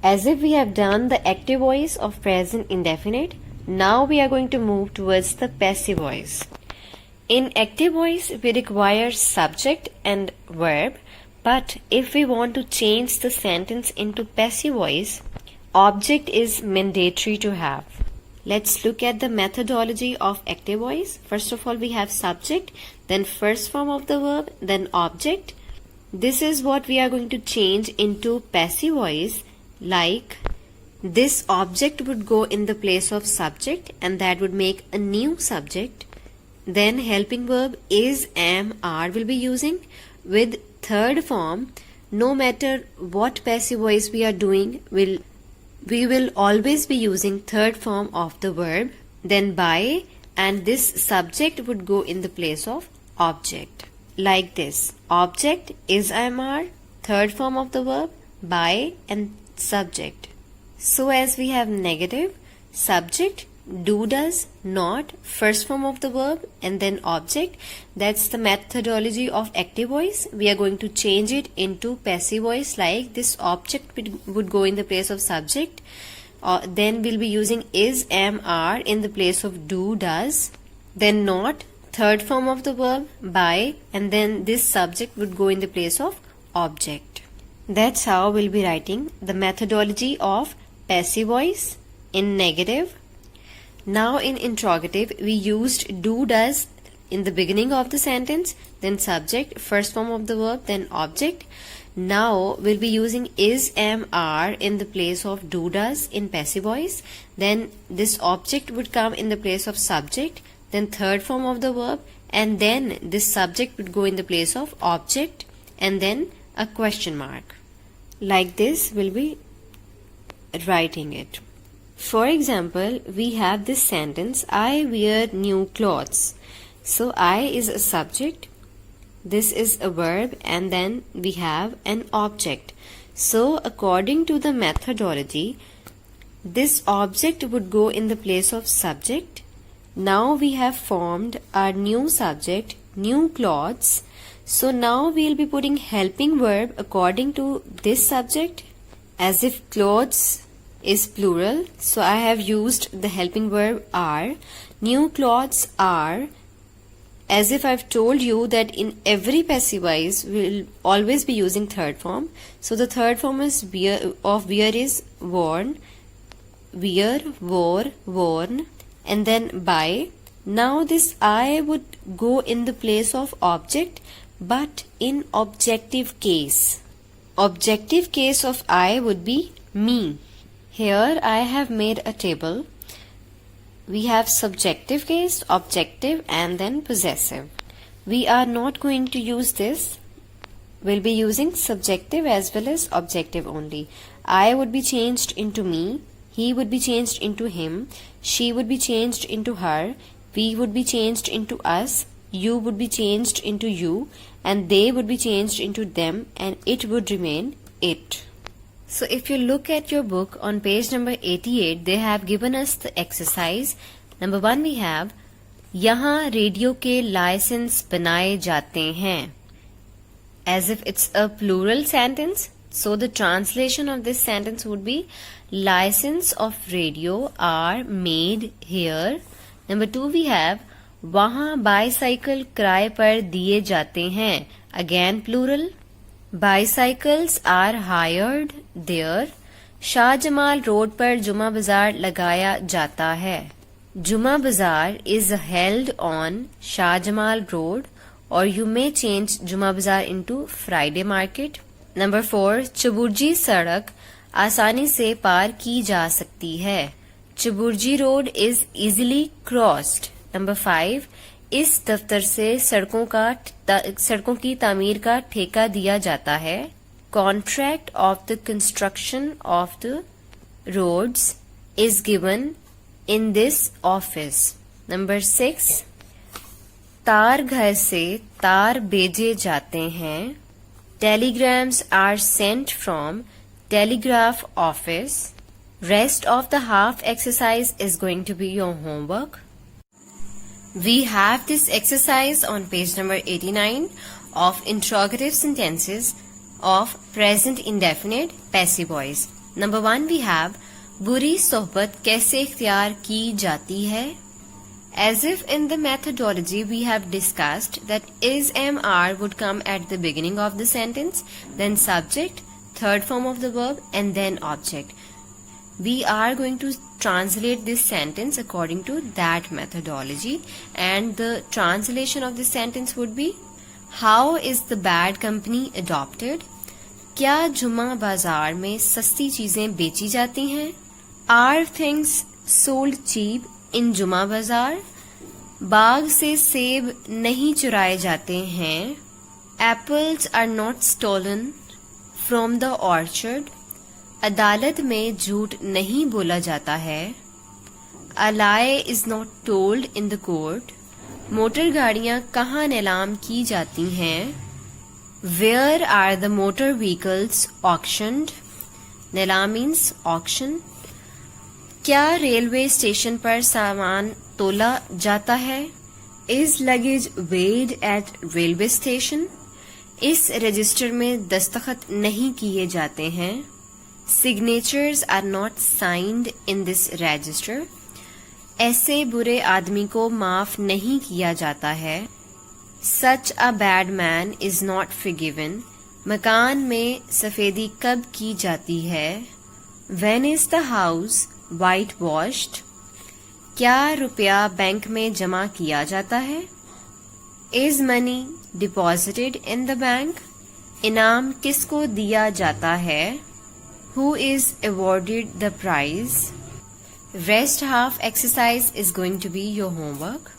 As if we have done the active voice of present indefinite, now we are going to move towards the passive voice. In active voice, we require subject and verb, but if we want to change the sentence into passive voice, object is mandatory to have. Let's look at the methodology of active voice. First of all, we have subject, then first form of the verb, then object. This is what we are going to change into passive voice, like this object would go in the place of subject and that would make a new subject. Then helping verb is, am, are will be using with third form. No matter what passive voice we are doing, we will always be using third form of the verb. Then by, and this subject would go in the place of object. Like this, object is, am, are, third form of the verb, by and subject. So as we have negative, subject, do, does, not, first form of the verb and then object. That's the methodology of active voice. We are going to change it into passive voice, like this object would go in the place of subject. Then we'll be using is, am, are in the place of do, does. Then not, third form of the verb, by, and then this subject would go in the place of object. That's how we'll be writing the methodology of passive voice in negative. Now in interrogative, we used do, does in the beginning of the sentence, then subject, first form of the verb, then object. Now we'll be using is, am, are in the place of do, does in passive voice. Then this object would come in the place of subject, then third form of the verb, and then this subject would go in the place of object and then a question mark. Like this we'll be writing it. For example, we have this sentence, I wear new clothes. So I is a subject, this is a verb, and then we have an object. So according to the methodology, this object would go in the place of subject. Now we have formed our new subject, new clothes. So now we'll be putting helping verb according to this subject, as if clothes is plural. So I have used the helping verb are. New clothes are, as if I've told you that in every passive voice we'll always be using third form. So the third form is wear, of wear is worn, wear, wore, worn, and then by. Now this I would go in the place of object, but in objective case. Objective case of I would be me. Here I have made a table. We have subjective case, objective, and then possessive. We are not going to use this. We'll be using subjective as well as objective only. I would be changed into me, he would be changed into him, she would be changed into her, we would be changed into us, you would be changed into you, and they would be changed into them, and it would remain it. So if you look at your book on page number 88, they have given us the exercise. Number 1 we have, यहाँ radio के licence बनाए जाते हैं. As if it's a plural sentence, so the translation of this sentence would be license of radio are made here. Number 2 we have, वहाँ bicycle किराए पर दिए जाते हैं. Again plural. Bicycles are hired there. Shahjamal road पर जुमा बाजार लगाया जाता है. जुमा बाजार is held on Shahjamal Road, or you may change जुमा बाजार into Friday Market. Number 4, Chauburji सड़क आसानी से पार की जा सकती है. Chauburji road is easily crossed. Number 5, इस दफ्तर से सड़कों की तामीर का ठेका दिया जाता है. Contract of the construction of the roads is given in this office. Number 6, तार घर से तार भेजे जाते हैं. Telegrams are sent from telegraph office. Rest of the half exercise is going to be your homework. We have this exercise on page number 89 of interrogative sentences of present indefinite passive voice. Number 1 we have बुरी सोहबत कैसे इख्तियार की जाती है? As if in the methodology we have discussed that is MR would come at the beginning of the sentence, then subject, third form of the verb and then object. We are going to translate this sentence according to that methodology, and the translation of this sentence would be, how is the bad company adopted? क्या जुमा बाजार में सस्ती चीजें बेची जाती हैं? Are things sold cheap in जुमा बाजार? बाग से सेब नहीं चुराए जाते हैं. Apples are not stolen from the orchard. अदालत में झूठ नहीं बोला जाता है. A lie is not told in the court. Motor गाड़ियां कहाँ नीलाम की जाती हैं? Where are the motor vehicles auctioned? नीलाम means auction. क्या रेलवे स्टेशन पर सामान तोला जाता है? Is luggage weighed at railway station? इस रजिस्टर में दस्तखत नहीं किए जाते हैं. Signatures are not signed in this register. ऐसे बुरे आदमी को माफ नहीं किया जाता है. Such a bad man is not forgiven. मकान में सफेदी कब की जाती है? When is the house whitewashed? क्या रुपया बैंक में जमा किया जाता है? Is money deposited in the bank? इनाम किसको दिया जाता है? Who is awarded the prize? Rest half exercise is going to be your homework.